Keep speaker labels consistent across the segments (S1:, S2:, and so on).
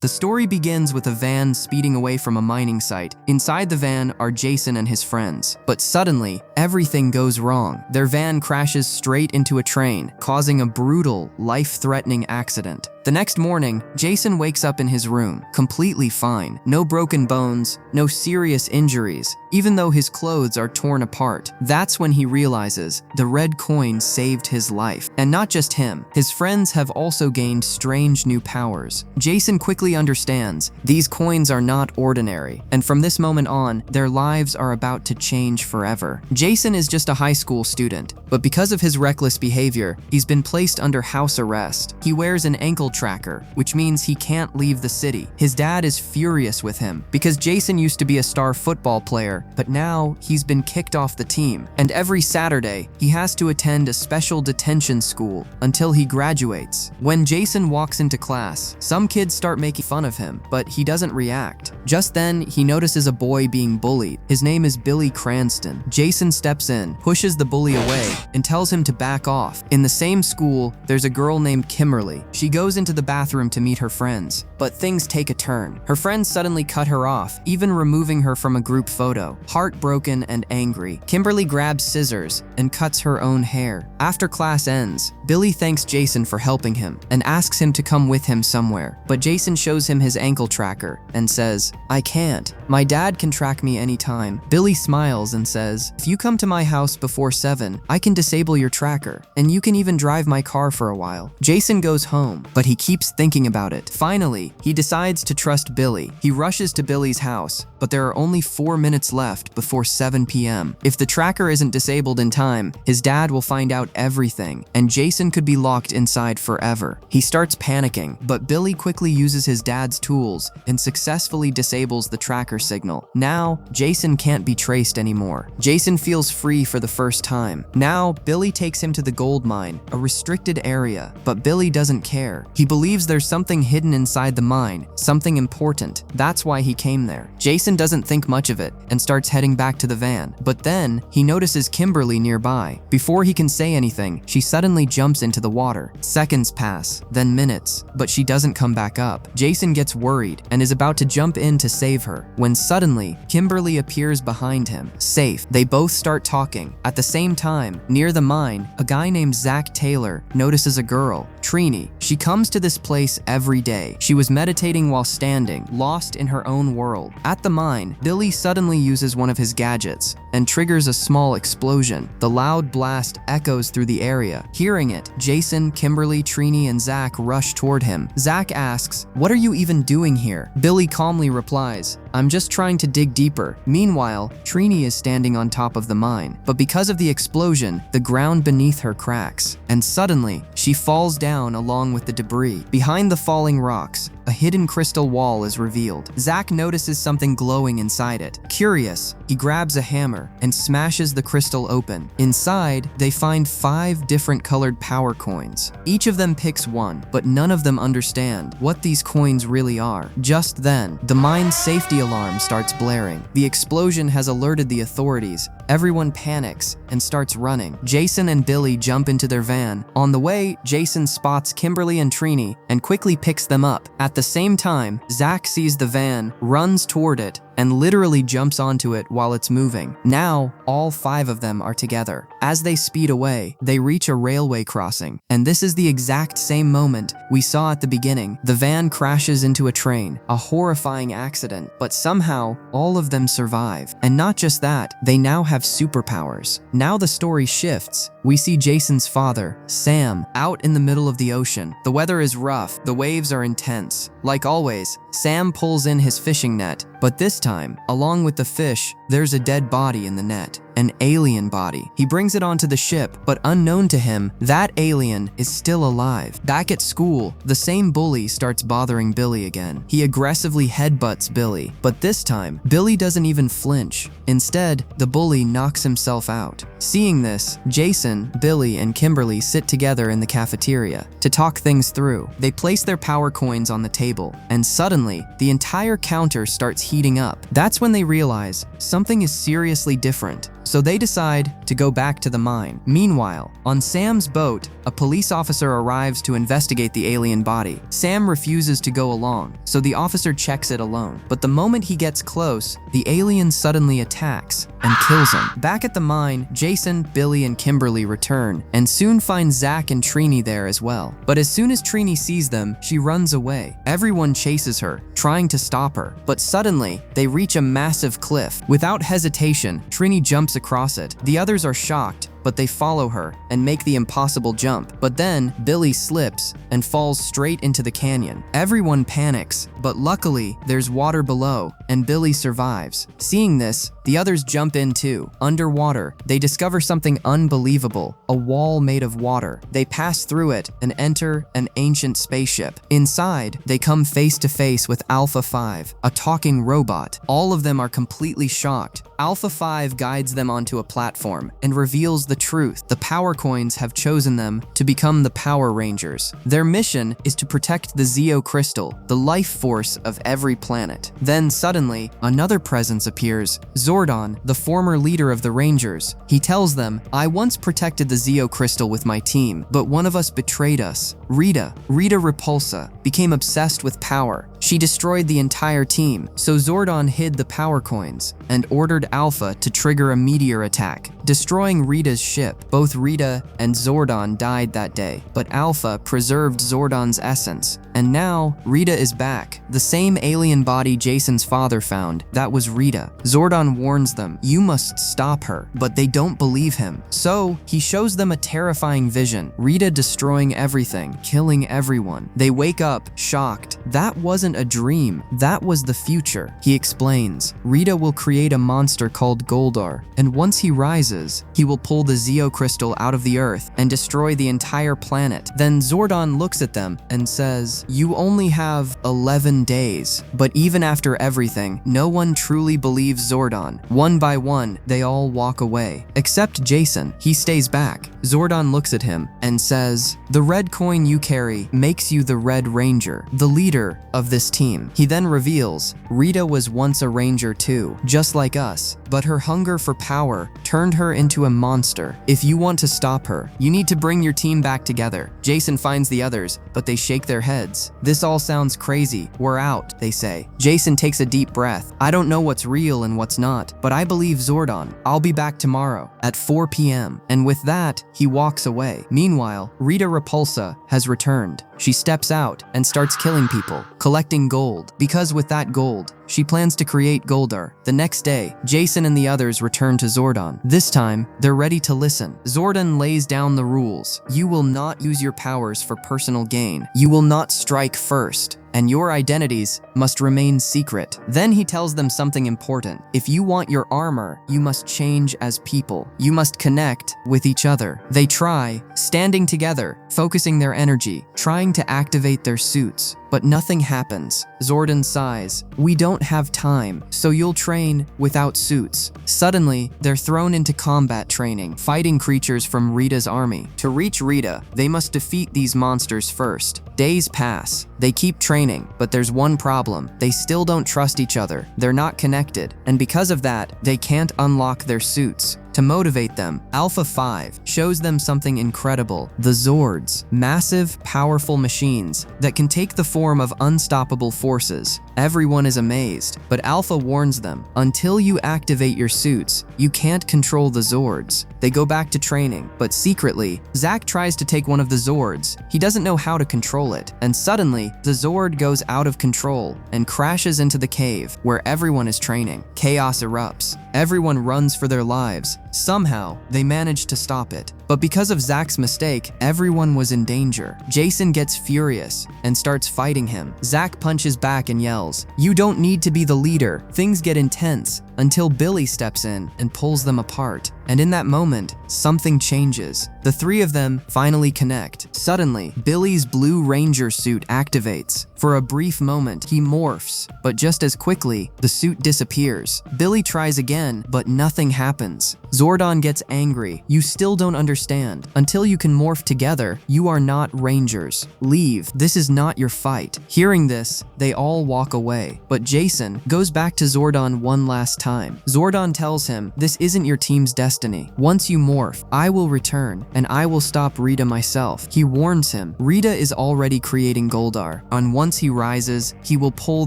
S1: The story begins with a van speeding away from a mining site. Inside the van are Jason and his friends. But suddenly, everything goes wrong. Their van crashes straight into a train, causing a brutal, life-threatening accident. The next morning, Jason wakes up in his room, completely fine. No broken bones, no serious injuries, even though his clothes are torn apart. That's when he realizes the red coin saved his life. And not just him, his friends have also gained strange new powers. Jason quickly understands these coins are not ordinary, and from this moment on, their lives are about to change forever. Jason is just a high school student, but because of his reckless behavior, he's been placed under house arrest. He wears an ankle tracker, which means he can't leave the city. His dad is furious with him because Jason used to be a star football player, but now he's been kicked off the team. And every Saturday, he has to attend a special detention school until he graduates. When Jason walks into class, some kids start making fun of him, but he doesn't react. Just then, he notices a boy being bullied. His name is Billy Cranston. Jason steps in, pushes the bully away, and tells him to back off. In the same school, there's a girl named Kimberly. She goes into the bathroom to meet her friends, but things take a turn. Her friends suddenly cut her off, even removing her from a group photo. Heartbroken and angry, Kimberly grabs scissors and cuts her own hair. After class ends, Billy thanks Jason for helping him and asks him to come with him somewhere, but Jason shows him his ankle tracker and says, "I can't. My dad can track me anytime." Billy smiles and says, "If you come to my house before 7, I can disable your tracker, and you can even drive my car for a while." Jason goes home, but he keeps thinking about it. Finally, he decides to trust Billy. He rushes to Billy's house, but there are only 4 minutes left before 7 p.m. If the tracker isn't disabled in time, his dad will find out everything, and Jason could be locked inside forever. He starts panicking, but Billy quickly uses his dad's tools and successfully disables the tracker signal. Now, Jason can't be traced anymore. Jason feels free for the first time. Now, Billy takes him to the gold mine, a restricted area, but Billy doesn't care. He believes there's something hidden inside the mine, something important. That's why he came there. Jason doesn't think much of it and starts heading back to the van, but then he notices Kimberly nearby. Before he can say anything, she suddenly jumps into the water. Seconds pass, then minutes, but she doesn't come back up. Jason gets worried and is about to jump in to save her, when suddenly, Kimberly appears behind him. Safe, they both start talking. At the same time, near the mine, a guy named Zach Taylor notices a girl, Trini. She comes to this place every day. She was meditating while standing, lost in her own world. At the mine, Billy suddenly uses one of his gadgets and triggers a small explosion. The loud blast echoes through the area. Hearing it, Jason, Kimberly, Trini, and Zach rush toward him. Zach asks, "What are you even doing here?" Billy calmly replies, "I'm just trying to dig deeper." Meanwhile, Trini is standing on top of the mine, but because of the explosion, the ground beneath her cracks, and suddenly, she falls down along with the debris. Behind the falling rocks, a hidden crystal wall is revealed. Zach notices something glowing inside it. Curious, he grabs a hammer and smashes the crystal open. Inside, they find 5 different colored power coins. Each of them picks one, but none of them understand what these coins really are. Just then, the mine's safety alarm starts blaring. The explosion has alerted the authorities. Everyone panics and starts running. Jason and Billy jump into their van. On the way, Jason spots Kimberly and Trini and quickly picks them up. At the same time, Zach sees the van, runs toward it, and literally jumps onto it while it's moving. Now, all 5 of them are together. As they speed away, they reach a railway crossing, and this is the exact same moment we saw at the beginning. The van crashes into a train, a horrifying accident, but somehow, all of them survive. And not just that, they now have superpowers. Now the story shifts. We see Jason's father, Sam, out in the middle of the ocean. The weather is rough, the waves are intense. Like always, Sam pulls in his fishing net, but this time, along with the fish, there's a dead body in the net. An alien body. He brings it onto the ship, but unknown to him, that alien is still alive. Back at school, the same bully starts bothering Billy again. He aggressively headbutts Billy, but this time, Billy doesn't even flinch. Instead, the bully knocks himself out. Seeing this, Jason, Billy, and Kimberly sit together in the cafeteria to talk things through. They place their power coins on the table, and suddenly, the entire counter starts heating up. That's when they realize something something is seriously different, so they decide to go back to the mine. Meanwhile, on Sam's boat, a police officer arrives to investigate the alien body. Sam refuses to go along, so the officer checks it alone. But the moment he gets close, the alien suddenly attacks and kills him. Back at the mine, Jason, Billy, and Kimberly return and soon find Zach and Trini there as well. But as soon as Trini sees them, she runs away. Everyone chases her, trying to stop her. But suddenly, they reach a massive cliff. Without hesitation, Trini jumps across it. The others are shocked, but they follow her and make the impossible jump. But then, Billy slips and falls straight into the canyon. Everyone panics, but luckily, there's water below, and Billy survives. Seeing this, the others jump in too. Underwater, they discover something unbelievable, a wall made of water. They pass through it and enter an ancient spaceship. Inside, they come face to face with Alpha 5, a talking robot. All of them are completely shocked. Alpha 5 guides them onto a platform and reveals the truth. The Power Coins have chosen them to become the Power Rangers. Their mission is to protect the Zeo Crystal, the life force of every planet. Then suddenly, another presence appears, Zordon, the former leader of the Rangers. He tells them, "I once protected the Zeo Crystal with my team, but one of us betrayed us. Rita Repulsa, became obsessed with power. She destroyed the entire team, so Zordon hid the Power Coins and ordered Alpha to trigger a meteor attack, destroying Rita's ship. Both Rita and Zordon died that day, but Alpha preserved Zordon's essence. And now, Rita is back. The same alien body Jason's father found, that was Rita. Zordon warns them, "You must stop her," but they don't believe him. So, he shows them a terrifying vision, Rita destroying everything, killing everyone. They wake up, shocked. That wasn't a dream, that was the future. He explains, Rita will create a monster called Goldar, and once he rises, he will pull the Zeo Crystal out of the earth and destroy the entire planet. Then Zordon looks at them and says, "You only have 11 days. But even after everything, no one truly believes Zordon. One by one, they all walk away. Except Jason. He stays back. Zordon looks at him and says, "The red coin you carry makes you the Red Ranger, the leader of this team." He then reveals, Rita was once a ranger too, just like us, but her hunger for power turned her into a monster. If you want to stop her, you need to bring your team back together. Jason finds the others, but they shake their heads. "This all sounds crazy. We're out," they say. Jason takes a deep breath. "I don't know what's real and what's not, but I believe Zordon. I'll be back tomorrow at 4 p.m. And with that, he walks away. Meanwhile, Rita Repulsa has returned. She steps out and starts killing people, collecting gold, because with that gold, she plans to create Goldar. The next day, Jason and the others return to Zordon. This time, they're ready to listen. Zordon lays down the rules. You will not use your powers for personal gain. You will not strike first, and your identities must remain secret. Then he tells them something important. If you want your armor, you must change as people. You must connect with each other. They try, standing together, focusing their energy, trying to activate their suits. But nothing happens. Zordon sighs. "We don't have time, so you'll train without suits." Suddenly, they're thrown into combat training, fighting creatures from Rita's army. To reach Rita, they must defeat these monsters first. Days pass. They keep training, but there's one problem. They still don't trust each other. They're not connected, and because of that, they can't unlock their suits. To motivate them, Alpha 5 shows them something incredible, the Zords, massive, powerful machines that can take the form of unstoppable forces. Everyone is amazed, but Alpha warns them, until you activate your suits, you can't control the Zords. They go back to training, but secretly, Zach tries to take one of the Zords. He doesn't know how to control it, and suddenly, the Zord goes out of control and crashes into the cave where everyone is training. Chaos erupts. Everyone runs for their lives. Somehow, they manage to stop it. But because of Zach's mistake, everyone was in danger. Jason gets furious and starts fighting him. Zach punches back and yells, "You don't need to be the leader." Things get intense until Billy steps in and pulls them apart. And in that moment, something changes. The three of them finally connect. Suddenly, Billy's blue ranger suit activates. For a brief moment, he morphs, but just as quickly, the suit disappears. Billy tries again, but nothing happens. Zordon gets angry. "You still don't understand. Until you can morph together, you are not rangers. Leave. This is not your fight." Hearing this, they all walk away. But Jason goes back to Zordon one last time. Zordon tells him, "This isn't your team's destiny. Once you morph, I will return, and I will stop Rita myself." He warns him, Rita is already creating Goldar, and once he rises, he will pull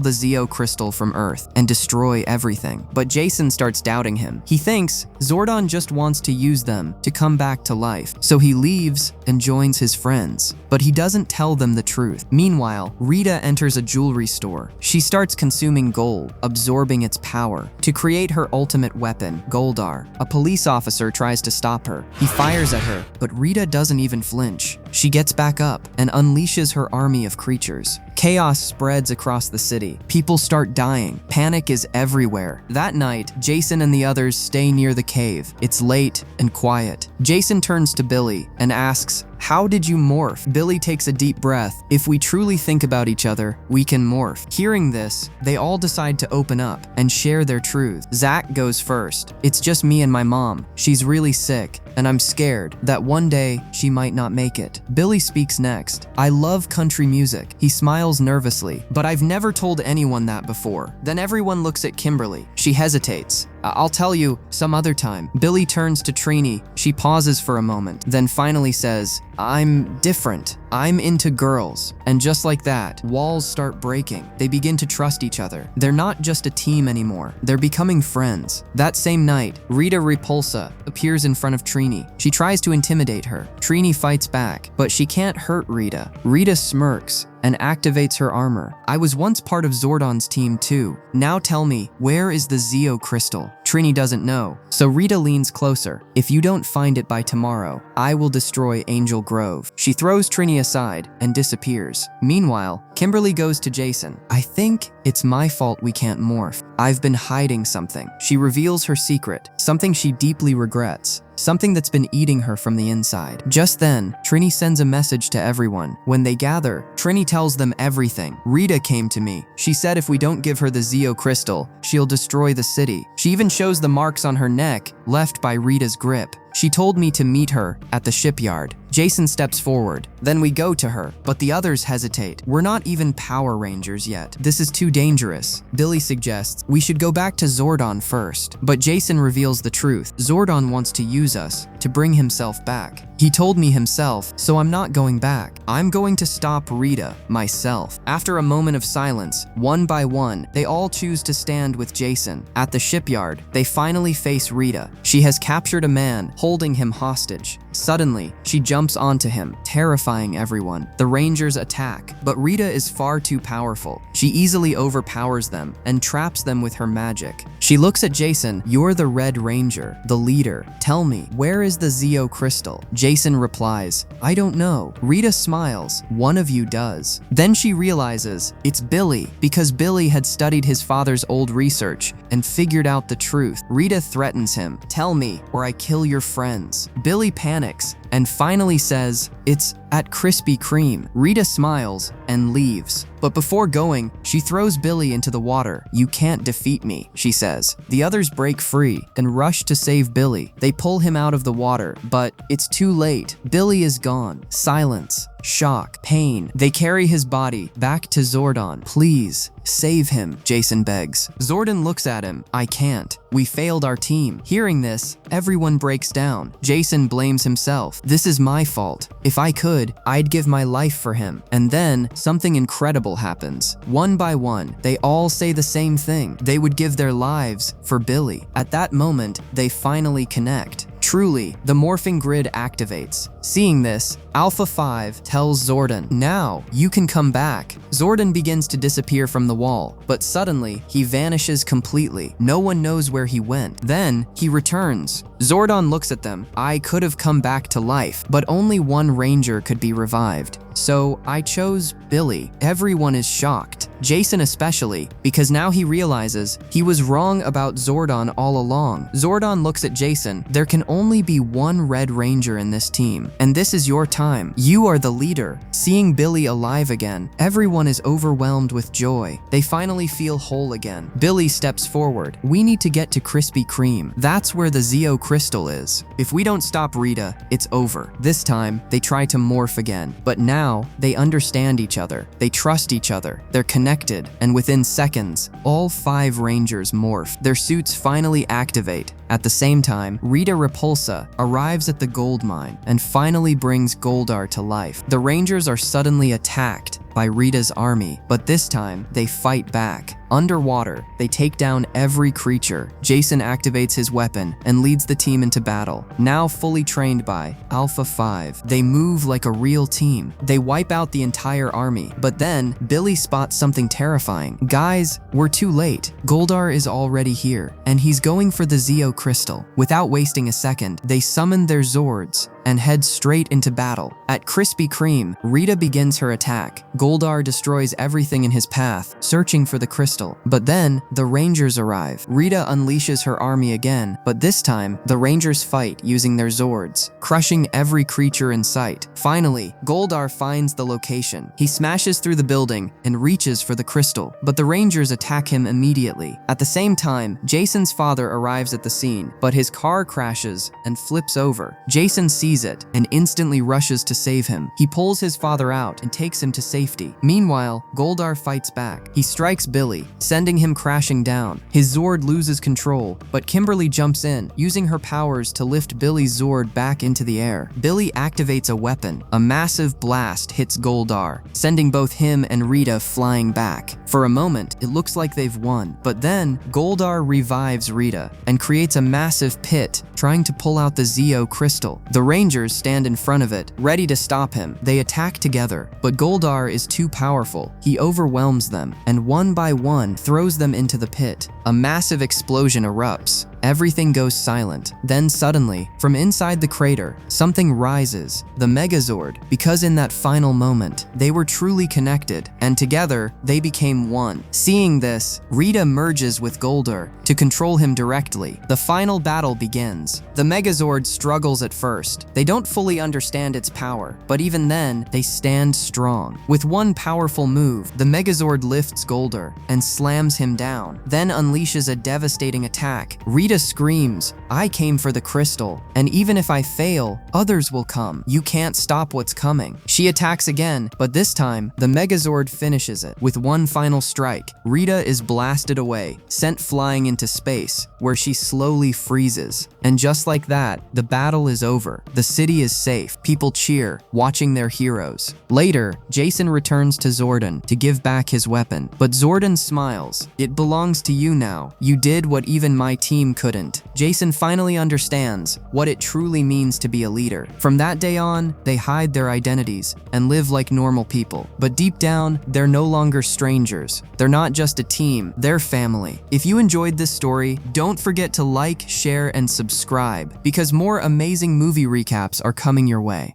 S1: the Zeo crystal from Earth and destroy everything. But Jason starts doubting him. He thinks Zordon just wants to use them to come back to life, so he leaves and joins his friends. But he doesn't tell them the truth. Meanwhile, Rita enters a jewelry store. She starts consuming gold, absorbing its power. To create her ultimate weapon, Goldar, a police officer tries to stop her. He fires at her, but Rita doesn't even flinch. She gets back up and unleashes her army of creatures. Chaos spreads across the city. People start dying. Panic is everywhere. That night, Jason and the others stay near the cave. It's late and quiet. Jason turns to Billy and asks, "How did you morph?" Billy takes a deep breath. "If we truly think about each other, we can morph." Hearing this, they all decide to open up and share their truth. Zach goes first. "It's just me and my mom. She's really sick, and I'm scared that one day she might not make it." Billy speaks next. "I love country music." He smiles nervously, "But I've never told anyone that before." Then everyone looks at Kimberly. She hesitates. "I'll tell you some other time." Billy turns to Trini. She pauses for a moment, then finally says, "I'm different. I'm into girls." And just like that, walls start breaking. They begin to trust each other. They're not just a team anymore. They're becoming friends. That same night, Rita Repulsa appears in front of Trini. She tries to intimidate her. Trini fights back, but she can't hurt Rita. Rita smirks and activates her armor. "I was once part of Zordon's team too. Now tell me, where is the Zeo crystal?" Trini doesn't know, so Rita leans closer. "If you don't find it by tomorrow, I will destroy Angel Grove." She throws Trini aside and disappears. Meanwhile, Kimberly goes to Jason. "I think it's my fault we can't morph. I've been hiding something." She reveals her secret, something she deeply regrets. Something that's been eating her from the inside. Just then, Trini sends a message to everyone. When they gather, Trini tells them everything. "Rita came to me. She said if we don't give her the Zeo crystal, she'll destroy the city." She even shows the marks on her neck left by Rita's grip. "She told me to meet her at the shipyard." Jason steps forward. Then we go to her, but the others hesitate. "We're not even Power Rangers yet. This is too dangerous." Billy suggests we should go back to Zordon first, but Jason reveals the truth. Zordon wants to use us to bring himself back. He told me himself, so I'm not going back. I'm going to stop Rita myself. After a moment of silence, one by one, they all choose to stand with Jason. At the shipyard, they finally face Rita. She has captured a man, holding him hostage. Suddenly, she jumps onto him, terrifying everyone. The Rangers attack, but Rita is far too powerful. She easily overpowers them and traps them with her magic. She looks at Jason. "You're the Red Ranger, the leader. Tell me, where is the Zeo crystal?" Jason replies, "I don't know." Rita smiles. "One of you does." Then she realizes it's Billy, because Billy had studied his father's old research and figured out the truth. Rita threatens him. "Tell me, or I kill your friends." Billy panics and finally says, "It's at Krispy Kreme." Rita smiles and leaves. But before going, she throws Billy into the water. "You can't defeat me," she says. The others break free and rush to save Billy. They pull him out of the water, but it's too late. Billy is gone. Silence, shock, pain. They carry his body back to Zordon. "Please, save him," Jason begs. Zordon looks at him. "I can't. We failed our team." Hearing this, everyone breaks down. Jason blames himself. "This is my fault. If I could, I'd give my life for him." And then something incredible happens. One by one, they all say the same thing. They would give their lives for Billy. At that moment, they finally connect. Truly, the morphing grid activates. Seeing this, Alpha 5 tells Zordon, "Now, you can come back." Zordon begins to disappear from the wall, but suddenly, he vanishes completely. No one knows where he went. Then, he returns. Zordon looks at them. "I could have come back to life, but only one Ranger could be revived. So, I chose Billy." Everyone is shocked. Jason especially, because now he realizes he was wrong about Zordon all along. Zordon looks at Jason. "There can only be one Red Ranger in this team, and this is your time. You are the leader." Seeing Billy alive again, everyone is overwhelmed with joy. They finally feel whole again. Billy steps forward. "We need to get to Krispy Kreme. That's where the Zeo crystal is. If we don't stop Rita, it's over." This time, they try to morph again, but now now, they understand each other, they trust each other, they're connected, and within seconds, all 5 Rangers morph. Their suits finally activate. At the same time, Rita Repulsa arrives at the gold mine and finally brings Goldar to life. The Rangers are suddenly attacked by Rita's army, but this time, they fight back. Underwater, they take down every creature. Jason activates his weapon and leads the team into battle. Now fully trained by Alpha 5, they move like a real team. They wipe out the entire army, but then Billy spots something terrifying. Guys, we're too late. Goldar is already here, and he's going for the Zeo crystal. Without wasting a second, they summon their Zords and head straight into battle. At Krispy Kreme, Rita begins her attack. Goldar destroys everything in his path, searching for the crystal. But then, the Rangers arrive. Rita unleashes her army again, but this time, the Rangers fight using their Zords, crushing every creature in sight. Finally, Goldar finds the location. He smashes through the building and reaches for the crystal, but the Rangers attack him immediately. At the same time, Jason's father arrives at the scene, but his car crashes and flips over. Jason sees it and instantly rushes to save him. He pulls his father out and takes him to safety. Meanwhile, Goldar fights back. He strikes Billy, sending him crashing down. His Zord loses control, but Kimberly jumps in, using her powers to lift Billy's Zord back into the air. Billy activates a weapon. A massive blast hits Goldar, sending both him and Rita flying back. For a moment, it looks like they've won, but then Goldar revives Rita and creates a massive pit, trying to pull out the Zeo crystal. The Rangers stand in front of it, ready to stop him. They attack together, but Goldar is too powerful. He overwhelms them, and one by one throws them into the pit. A massive explosion erupts. Everything goes silent. Then suddenly, from inside the crater, something rises, the Megazord, because in that final moment, they were truly connected, and together, they became one. Seeing this, Rita merges with Goldar to control him directly. The final battle begins. The Megazord struggles at first. They don't fully understand its power, but even then, they stand strong. With one powerful move, the Megazord lifts Goldar and slams him down, then unleashes a devastating attack. Rita screams, "I came for the crystal, and even if I fail, others will come. You can't stop what's coming." She attacks again, but this time, the Megazord finishes it. With one final strike, Rita is blasted away, sent flying into space, where she slowly freezes. And just like that, the battle is over. The city is safe. People cheer, watching their heroes. Later, Jason returns to Zordon to give back his weapon, but Zordon smiles. "It belongs to you now. You did what even my team couldn't." Jason finally understands what it truly means to be a leader. From that day on, they hide their identities and live like normal people. But deep down, they're no longer strangers. They're not just a team, they're family. If you enjoyed this story, don't forget to like, share, and subscribe, because more amazing movie recaps are coming your way.